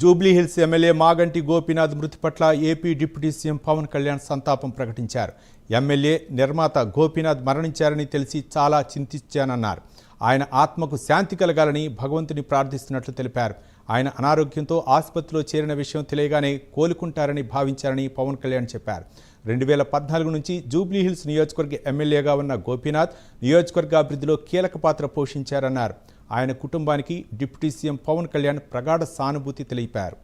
Jubilee Hills MLA Maganti Gopinath మృతి పట్ల AP deputy CM Pawan Kalyan సంతాపం ప్రకటించారు. ఎమ్మెల్యే నిర్మాత గోపీనాథ్ మరణించారని తెలిసి చాలా చింతించానన్నారు. ఆయన ఆత్మకు శాంతి కలగాలని భగవంతుని ప్రార్థిస్తున్నట్లు తెలిపారు. ఆయన అనారోగ్యంతో ఆసుపత్రిలో చేరిన విషయం తెలియగానే కోలుకుంటారని భావించారని పవన్ కళ్యాణ్ చెప్పారు. 2014 నుంచి జూబ్లీహిల్స్ నియోజకవర్గ ఎమ్మెల్యేగా ఉన్న గోపీనాథ్ నియోజకవర్గ అభివృద్ధిలో కీలక పాత్ర పోషించారన్నారు. ఆయన కుటుంబానికి డిప్యూటీ సీఎం పవన్ కళ్యాణ్ ప్రగాఢ సానుభూతి తెలిపారు.